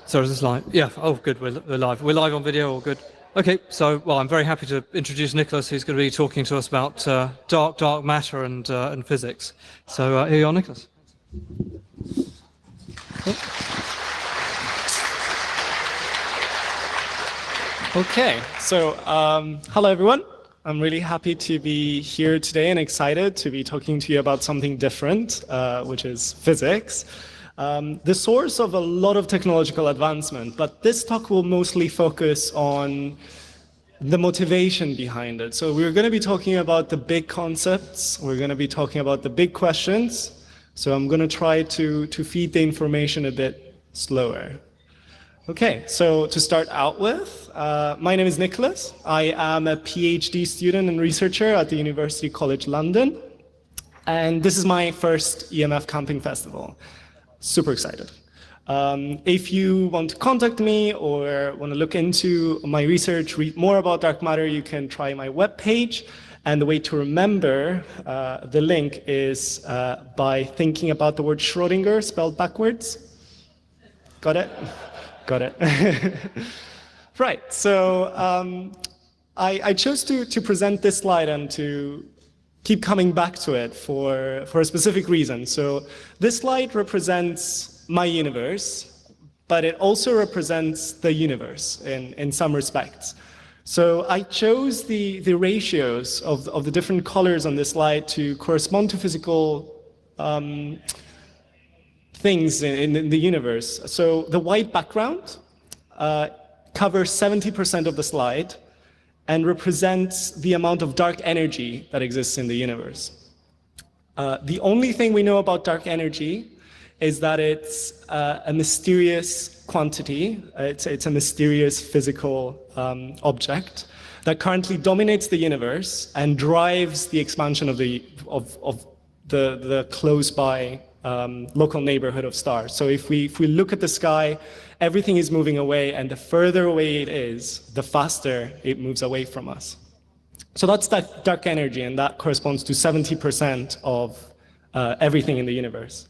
So is this live? Yeah. Oh, good. We're live. We're live on video. All good. Okay. So, well, I'm very happy to introduce Nicolas, who's going to be talking to us about dark matter and physics. So here you are, Nicolas. Okay. So, hello everyone. I'm really happy to be here today and excited to be talking to you about something different, which is physics. The source of a lot of technological advancement, but this talk will mostly focus on the motivation behind it. So we're going to be talking about the big concepts, we're going to be talking about the big questions, so I'm going to try to feed the information a bit slower. Okay, so to start out with, my name is Nicolas. I am a PhD student and researcher at the University College London, and this is my first EMF camping festival. Super excited. If you want to contact me or want to look into my research, read more about dark matter, you can try my webpage. And the way to remember the link is by thinking about the word Schrödinger spelled backwards. Got it? Got it. Right, so I chose to present this slide and to keep coming back to it for a specific reason. So this slide represents my universe, but it also represents the universe in some respects. So I chose the ratios of the different colors on this slide to correspond to physical things in the universe. So the white background covers 70% of the slide and represents the amount of dark energy that exists in the universe. The only thing we know about dark energy is that it's a mysterious quantity. It's a mysterious physical object that currently dominates the universe and drives the expansion of the close by local neighborhood of stars. So if we look at the sky, everything is moving away, and the further away it is, the faster it moves away from us. So that's that dark energy, and that corresponds to 70% of everything in the universe.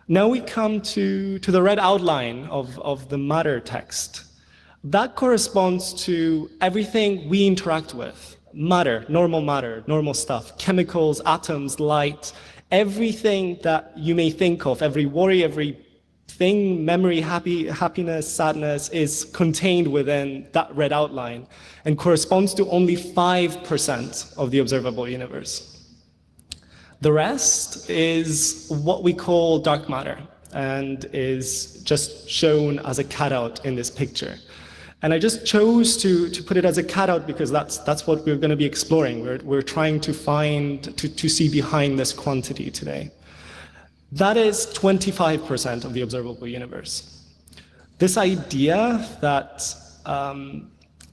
Now we come to the red outline of the matter text. That corresponds to everything we interact with. Matter, normal stuff, chemicals, atoms, light, everything that you may think of, every worry, every thing, memory, happiness, sadness is contained within that red outline and corresponds to only 5% of the observable universe. The rest is what we call dark matter and is just shown as a cutout in this picture. And I just chose to put it as a cutout because that's what we're going to be exploring. We're trying to to see behind this quantity today. That is 25% of the observable universe. This idea that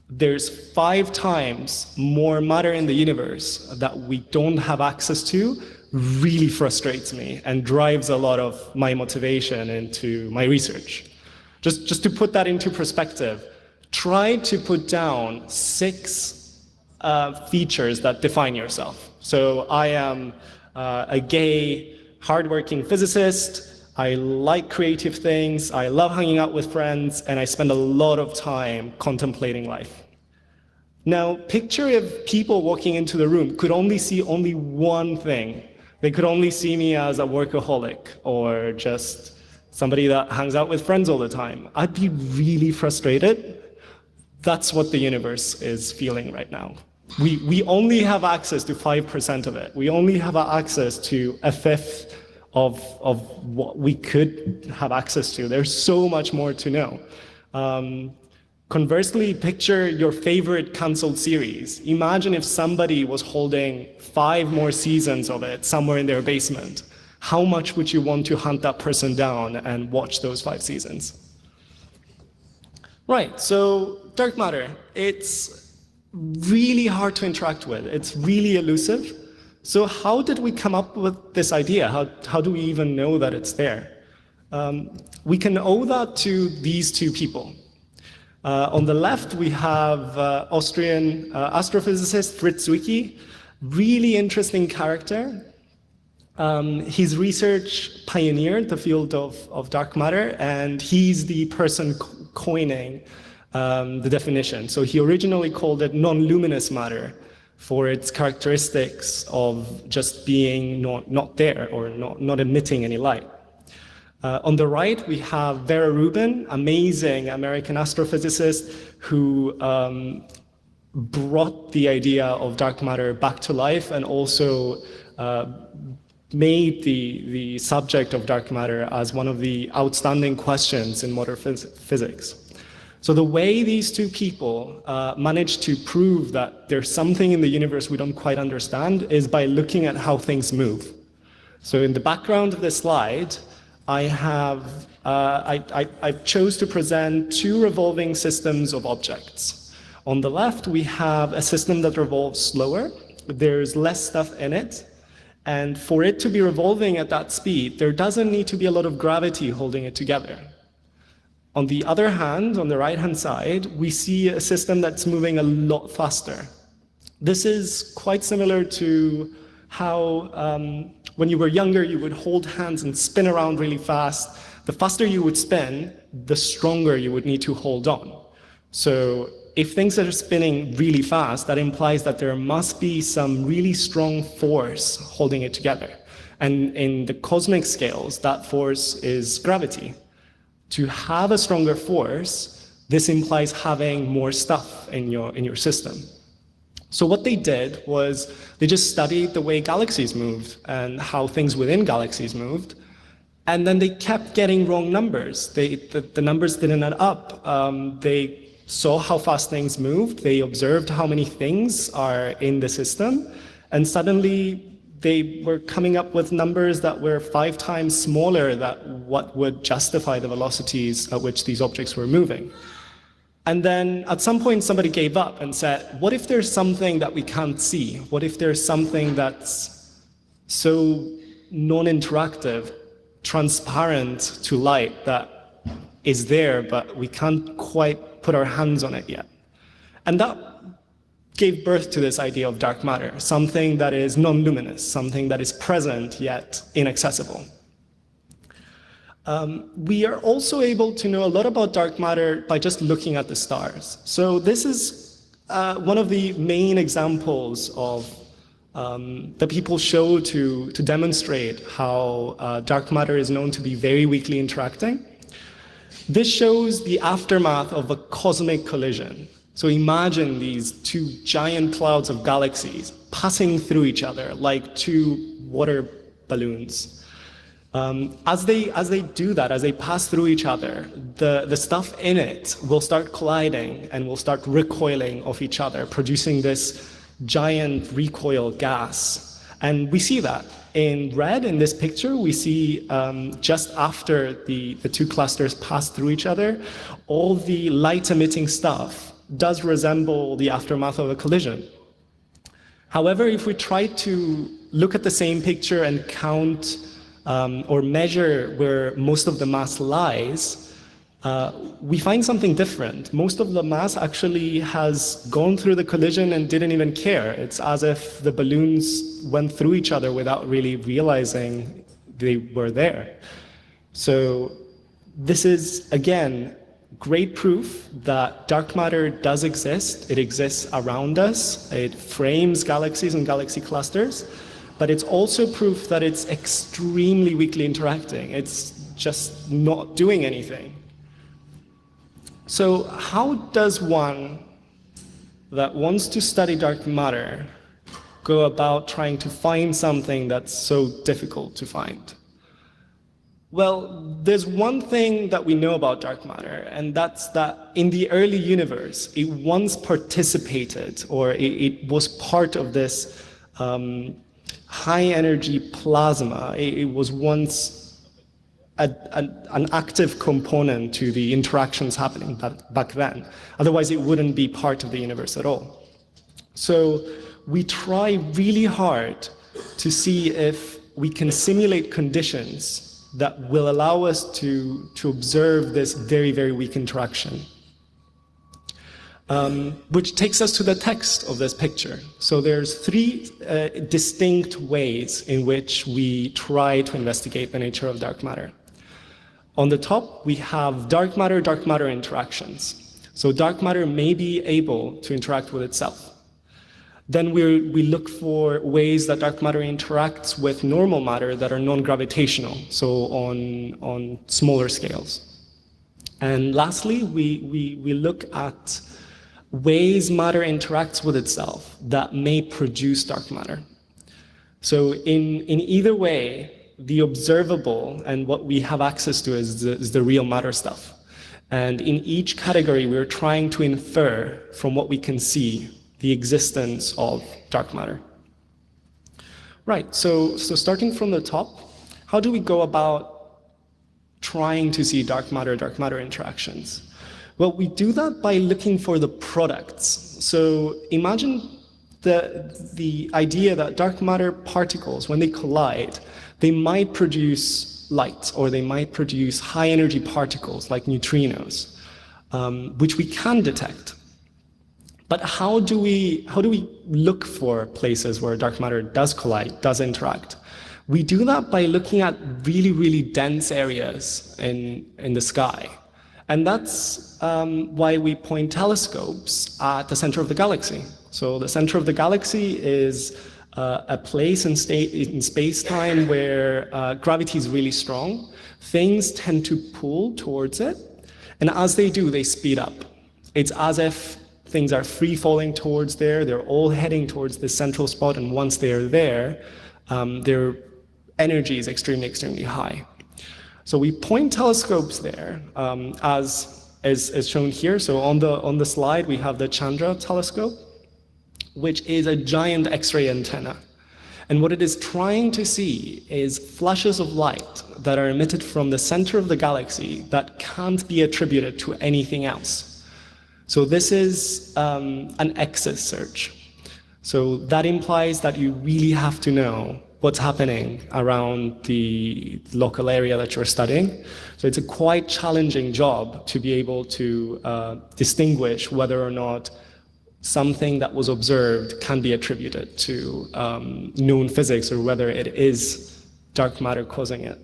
there's 5 times more matter in the universe that we don't have access to really frustrates me and drives a lot of my motivation into my research. Just to put that into perspective, try to put down 6 features that define yourself. So I am a gay, hardworking physicist, I like creative things, I love hanging out with friends, and I spend a lot of time contemplating life. Now, picture if people walking into the room could only see only one thing. They could only see me as a workaholic or just somebody that hangs out with friends all the time. I'd be really frustrated. That's what the universe is feeling right now. We only have access to 5% of it. We only have access to a fifth of what we could have access to. There's so much more to know. Conversely, picture your favorite canceled series. Imagine if somebody was holding 5 more seasons of it somewhere in their basement. How much would you want to hunt that person down and watch those 5 seasons? Right, so dark matter, it's really hard to interact with. It's really elusive. So how did we come up with this idea? How do we even know that it's there? We can owe that to these 2 people. On the left, we have Austrian astrophysicist Fritz Zwicky, really interesting character. His research pioneered the field of dark matter, and he's the person coining the definition. So he originally called it non-luminous matter for its characteristics of just being not there or not emitting any light. On the right, we have Vera Rubin, amazing American astrophysicist who brought the idea of dark matter back to life and also made the subject of dark matter as one of the outstanding questions in modern physics. So the way these two people managed to prove that there's something in the universe we don't quite understand is by looking at how things move. So in the background of this slide, I chose to present two revolving systems of objects. On the left, we have a system that revolves slower. There's less stuff in it. And for it to be revolving at that speed, there doesn't need to be a lot of gravity holding it together. On the other hand, on the right-hand side, we see a system that's moving a lot faster. This is quite similar to how when you were younger, you would hold hands and spin around really fast. The faster you would spin, the stronger you would need to hold on. So if things are spinning really fast, that implies that there must be some really strong force holding it together. And in the cosmic scales, that force is gravity. To have a stronger force, this implies having more stuff in your system. So what they did was they just studied the way galaxies moved and how things within galaxies moved, and then they kept getting wrong numbers. The numbers didn't add up. They saw how fast things moved, they observed how many things are in the system, and suddenly they were coming up with numbers that were 5 times smaller than what would justify the velocities at which these objects were moving. And then at some point somebody gave up and said, what if there's something that we can't see? What if there's something that's so non-interactive, transparent to light that is there, but we can't quite put our hands on it yet? And that gave birth to this idea of dark matter, something that is non-luminous, something that is present yet inaccessible. We are also able to know a lot about dark matter by just looking at the stars. So this is one of the main examples of that people show to demonstrate how dark matter is known to be very weakly interacting. This shows the aftermath of a cosmic collision. So imagine these two giant clouds of galaxies passing through each other like two water balloons. As they do that, as they pass through each other, the stuff in it will start colliding and will start recoiling off each other, producing this giant recoil gas. And we see that. In red, in this picture, we see just after the two clusters pass through each other, all the light-emitting stuff does resemble the aftermath of a collision. However, if we try to look at the same picture and count or measure where most of the mass lies, we find something different. Most of the mass actually has gone through the collision and didn't even care. It's as if the balloons went through each other without really realizing they were there. So this is, again, great proof that dark matter does exist. It exists around us. It frames galaxies and galaxy clusters. But it's also proof that it's extremely weakly interacting. It's just not doing anything. So how does one that wants to study dark matter go about trying to find something that's so difficult to find? Well, there's one thing that we know about dark matter, and that's that in the early universe, it once participated, or it was part of this high-energy plasma. It was once an active component to the interactions happening back then. Otherwise, it wouldn't be part of the universe at all. So we try really hard to see if we can simulate conditions that will allow us to observe this very, very weak interaction. Which takes us to the text of this picture. So there's 3 distinct ways in which we try to investigate the nature of dark matter. On the top, we have dark matter interactions. So dark matter may be able to interact with itself. Then we look for ways that dark matter interacts with normal matter that are non-gravitational, so on smaller scales. And lastly, we look at ways matter interacts with itself that may produce dark matter. So in either way, the observable and what we have access to is the real matter stuff. And in each category, we're trying to infer from what we can see the existence of dark matter. Right, so starting from the top, how do we go about trying to see dark matter interactions? Well, we do that by looking for the products. So imagine the idea that dark matter particles, when they collide, they might produce light, or they might produce high energy particles like neutrinos, which we can detect. But how do we look for places where dark matter does collide, does interact? We do that by looking at really, really dense areas in the sky. And that's why we point telescopes at the center of the galaxy. So the center of the galaxy is a place in space-time where gravity is really strong. Things tend to pull towards it, and as they do, they speed up. It's as if things are free-falling towards there. They're all heading towards this central spot, and once they're there, their energy is extremely, extremely high. So we point telescopes there, as shown here. So on the slide, we have the Chandra telescope, which is a giant X-ray antenna. And what it is trying to see is flashes of light that are emitted from the center of the galaxy that can't be attributed to anything else. So this is an X's search. So that implies that you really have to know what's happening around the local area that you're studying. So it's a quite challenging job to be able to distinguish whether or not something that was observed can be attributed to known physics, or whether it is dark matter causing it.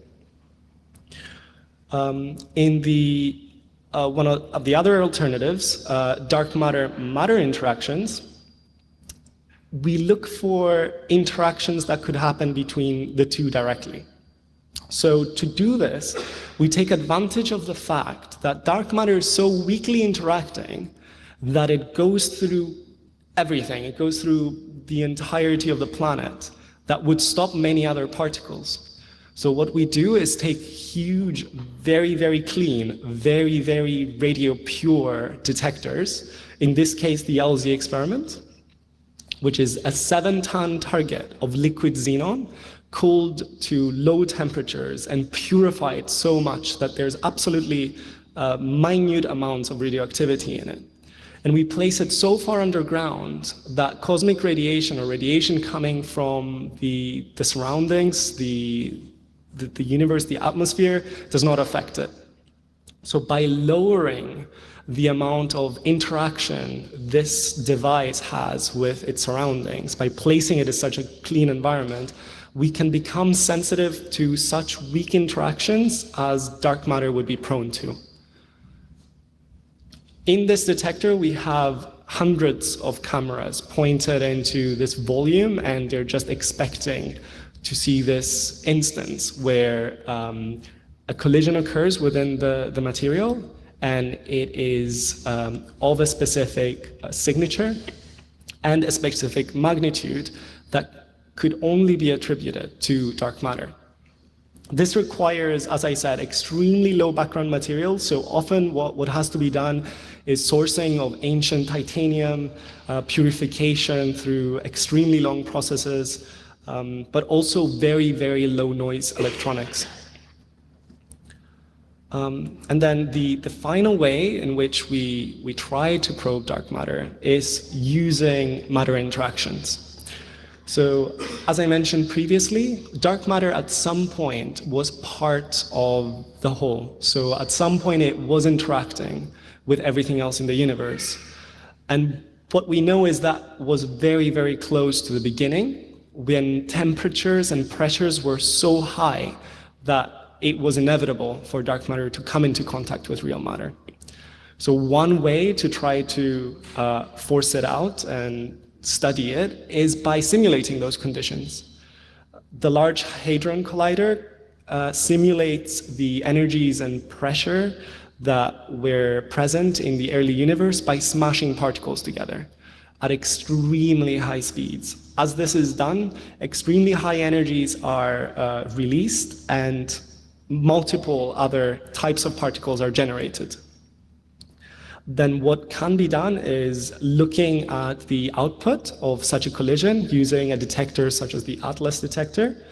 In the one of the other alternatives, dark matter interactions, we look for interactions that could happen between the two directly. So to do this, we take advantage of the fact that dark matter is so weakly interacting that it goes through everything. It goes through the entirety of the planet that would stop many other particles. So what we do is take huge, very, very clean, very, very radio pure detectors, in this case the LZ experiment, which is a 7-ton target of liquid xenon cooled to low temperatures and purified so much that there's absolutely minute amounts of radioactivity in it. And we place it so far underground that cosmic radiation, or radiation coming from the surroundings, the universe, the atmosphere, does not affect it. So by lowering the amount of interaction this device has with its surroundings, by placing it in such a clean environment, we can become sensitive to such weak interactions as dark matter would be prone to. In this detector, we have hundreds of cameras pointed into this volume, and they're just expecting to see this instance where a collision occurs within the material, and it is of a specific signature and a specific magnitude that could only be attributed to dark matter. This requires, as I said, extremely low background material. So often what has to be done is sourcing of ancient titanium, purification through extremely long processes, but also very, very low noise electronics. And then the final way in which we try to probe dark matter is using matter interactions. So, as I mentioned previously, dark matter at some point was part of the whole. So at some point it was interacting with everything else in the universe. And what we know is that was very, very close to the beginning, when temperatures and pressures were so high that it was inevitable for dark matter to come into contact with real matter. So one way to try to force it out and study it is by simulating those conditions. The Large Hadron Collider simulates the energies and pressure that were present in the early universe by smashing particles together at extremely high speeds. As this is done, extremely high energies are released and multiple other types of particles are generated. Then what can be done is looking at the output of such a collision using a detector such as the Atlas detector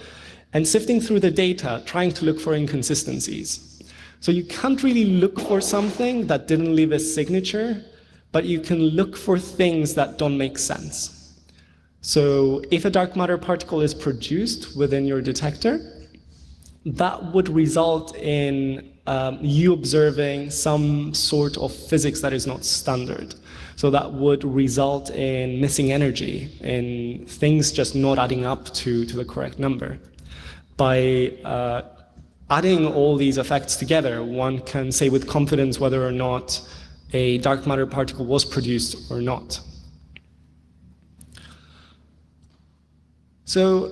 and sifting through the data, trying to look for inconsistencies. So you can't really look for something that didn't leave a signature, but you can look for things that don't make sense. So if a dark matter particle is produced within your detector, that would result in you observing some sort of physics that is not standard. So that would result in missing energy, in things just not adding up to the correct number. By adding all these effects together, one can say with confidence whether or not a dark matter particle was produced or not. So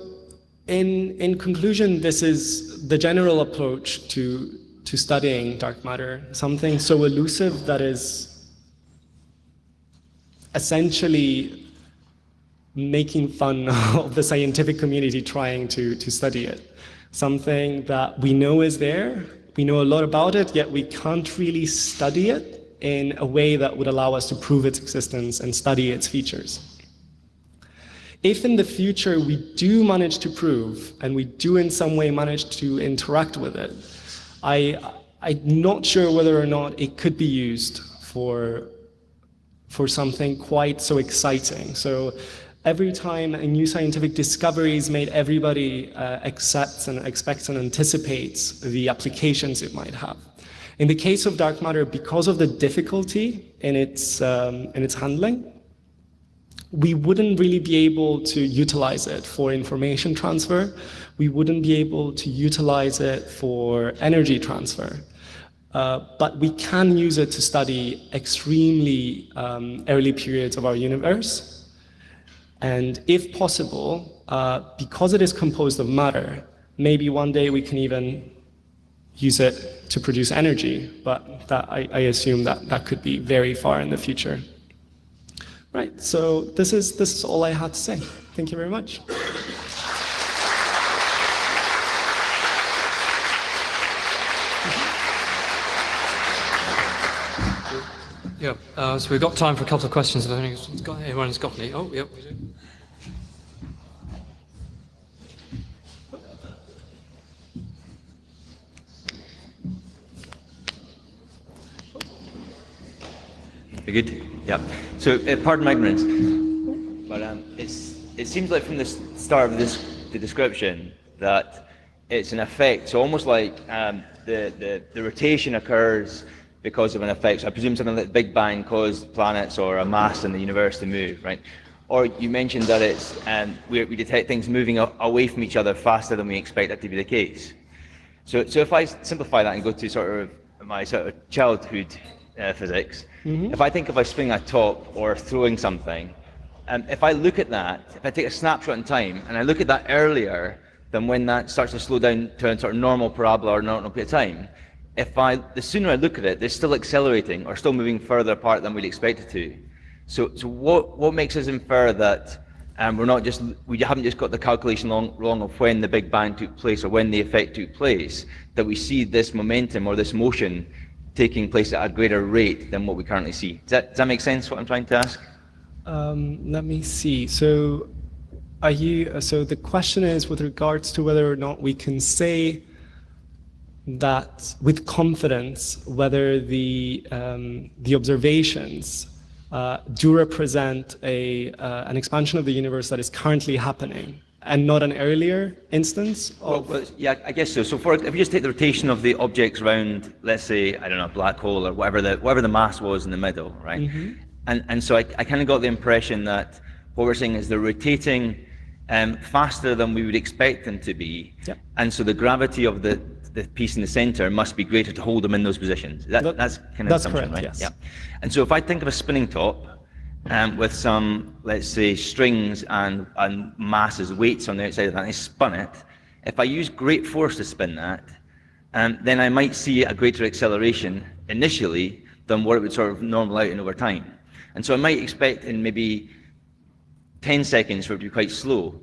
in conclusion, this is the general approach to studying dark matter, something so elusive that is essentially making fun of the scientific community trying to study it. Something that we know is there, we know a lot about it, yet we can't really study it in a way that would allow us to prove its existence and study its features. If in the future we do manage to prove, and we do in some way manage to interact with it, I'm not sure whether or not it could be used for something quite so exciting. So every time a new scientific discovery is made, everybody accepts and expects and anticipates the applications it might have. In the case of dark matter, because of the difficulty in its handling, we wouldn't really be able to utilize it for information transfer. We wouldn't be able to utilize it for energy transfer. But we can use it to study extremely early periods of our universe. And if possible, because it is composed of matter, maybe one day we can even use it to produce energy, but that, I assume that could be very far in the future. Right, so this is all I had to say. Thank you very much. Yeah, so we've got time for a couple of questions if anyone's got any. Oh, yep, we do. Good. Yeah. So, pardon my ignorance, but it seems like from the start of the description that it's an effect. So almost like the rotation occurs because of an effect. So I presume something like the Big Bang caused planets or a mass in the universe to move, right? Or you mentioned that it's we detect things moving away from each other faster than we expect that to be the case. So if I simplify that and go to sort of my sort of childhood physics. If I think if I swing a top or throwing something, if I look at that, if I take a snapshot in time and I look at that earlier than when that starts to slow down to a sort of normal parabola or normal period of time, the sooner I look at it, they're still accelerating or still moving further apart than we'd expect it to. So what makes us infer that we haven't just got the calculation wrong of when the Big Bang took place or when the effect took place, that we see this momentum or this motion taking place at a greater rate than what we currently see. Does that make sense, what I'm trying to ask? Let me see. So so the question is with regards to whether or not we can say that with confidence whether the observations do represent an expansion of the universe that is currently happening and not an earlier instance of... Well, yeah, I guess so. So if you just take the rotation of the objects around, let's say, I don't know, a black hole or whatever the mass was in the middle, right? And so I kind of got the impression that what we're saying is they're rotating faster than we would expect them to be. Yep. And so the gravity of the the piece in the center must be greater to hold them in those positions. That's kind of that's assumption, correct, right? yes. Yeah. And so if I think of a spinning top with some, let's say, strings and masses, weights on the outside of that, and I spun it, if I use great force to spin that, then I might see a greater acceleration initially than what it would sort of normal out in over time. And so I might expect in maybe 10 seconds for it to be quite slow,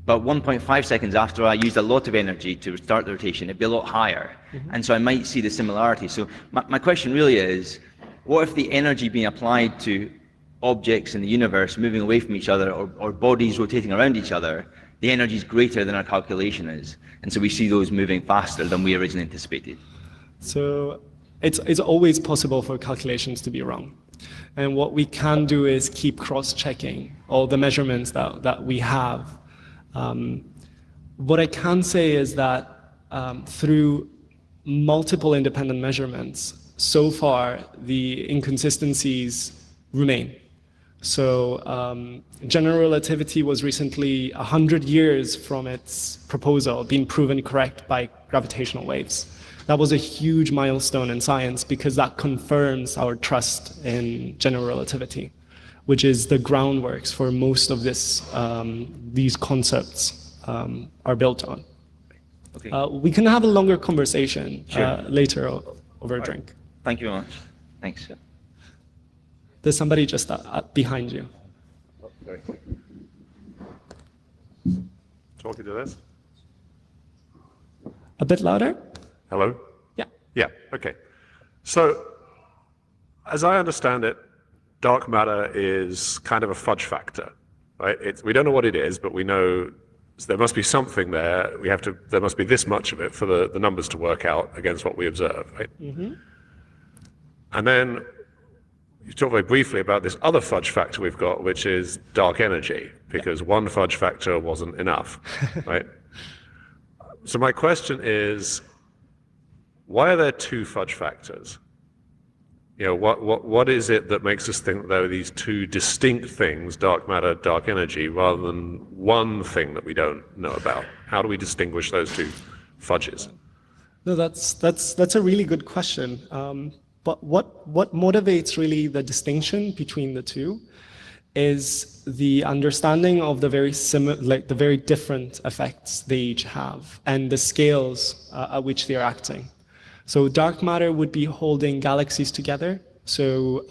but 1.5 seconds after I used a lot of energy to start the rotation, it'd be a lot higher. And so I might see the similarity. So my question really is, what if the energy being applied to objects in the universe moving away from each other, or bodies rotating around each other, the energy is greater than our calculation is, and so we see those moving faster than we originally anticipated? So it's always possible for calculations to be wrong. And what we can do is keep cross-checking all the measurements that we have. What I can say is that through multiple independent measurements, so far the inconsistencies remain. So general relativity was recently 100 years from its proposal being proven correct by gravitational waves. That was a huge milestone in science because that confirms our trust in general relativity, which is the groundworks for most of these concepts are built on. Okay. We can have a longer conversation Sure. later over a drink. Thank you very much. Thanks. There's somebody just behind you. Oh, sorry. Talking to this? A bit louder? Hello? Yeah. Yeah, okay. So, as I understand it, dark matter is kind of a fudge factor, right? We don't know what it is, but we know there must be something there. There must be this much of it for the numbers to work out against what we observe, right? Mm-hmm. And then you talked very briefly about this other fudge factor we've got, which is dark energy, because one fudge factor wasn't enough, right? So my question is, why are there two fudge factors? You know, what is it that makes us think there are these two distinct things, dark matter, dark energy, rather than one thing that we don't know about? How do we distinguish those two fudges? No, that's a really good question. But what motivates really the distinction between the two is the understanding of the the very different effects they each have and the scales at which they are acting. So dark matter would be holding galaxies together. So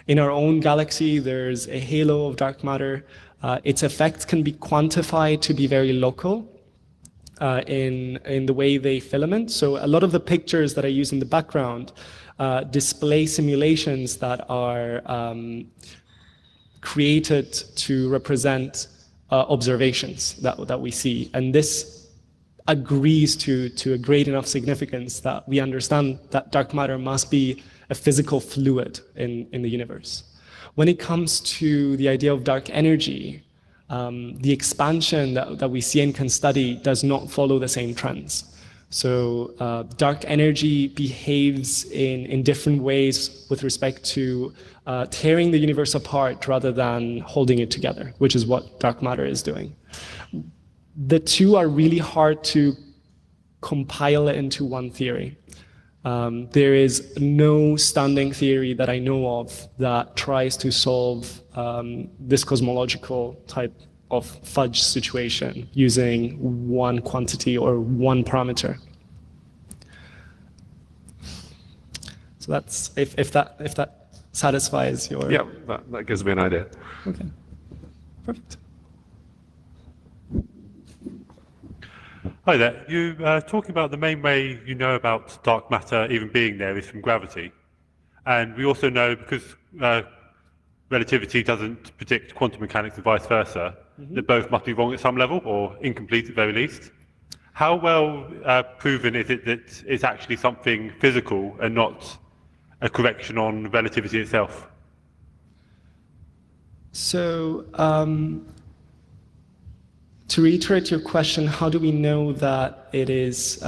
in our own galaxy, there's a halo of dark matter. Its effects can be quantified to be very local in the way they filament. So a lot of the pictures that I use in the background display simulations that are created to represent observations that we see. And this agrees to a great enough significance that we understand that dark matter must be a physical fluid in the universe. When it comes to the idea of dark energy, the expansion that we see and can study does not follow the same trends. So dark energy behaves in different ways with respect to tearing the universe apart rather than holding it together, which is what dark matter is doing. The two are really hard to compile into one theory. There is no standing theory that I know of that tries to solve this cosmological type of fudge situation using one quantity or one parameter. So that's if that satisfies your... Yeah, that gives me an idea. Okay, perfect. Hi there. You talking about the main way you know about dark matter even being there is from gravity. And we also know, because relativity doesn't predict quantum mechanics and vice versa, that both must be wrong at some level, or incomplete at the very least. How well proven is it that it's actually something physical and not a correction on relativity itself? So, to reiterate your question, how do we know that it is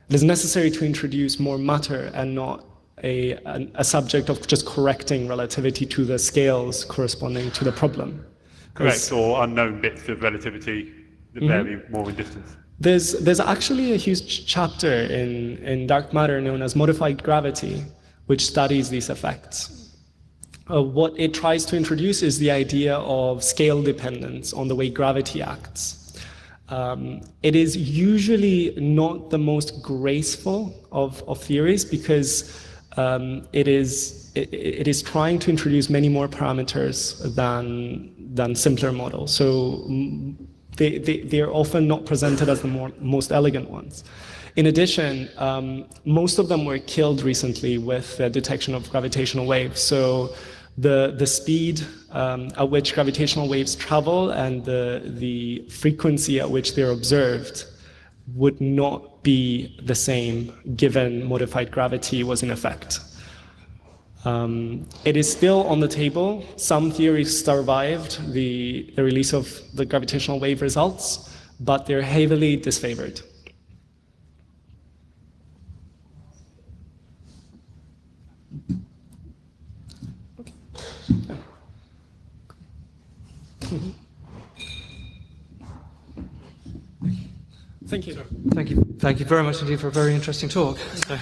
necessary to introduce more matter and not a subject of just correcting relativity to the scales corresponding to the problem? Correct, or unknown bits of relativity that vary more in distance. There's actually a huge chapter in dark matter known as modified gravity, which studies these effects. What it tries to introduce is the idea of scale dependence on the way gravity acts. It is usually not the most graceful of theories because it is trying to introduce many more parameters than simpler models. So they are often not presented as the most elegant ones. In addition, most of them were killed recently with the detection of gravitational waves. So the speed at which gravitational waves travel and the frequency at which they're observed would not be the same given modified gravity was in effect. It is still on the table. Some theories survived the release of the gravitational wave results, but they're heavily disfavored. Thank you. Thank you very much indeed for a very interesting talk. So.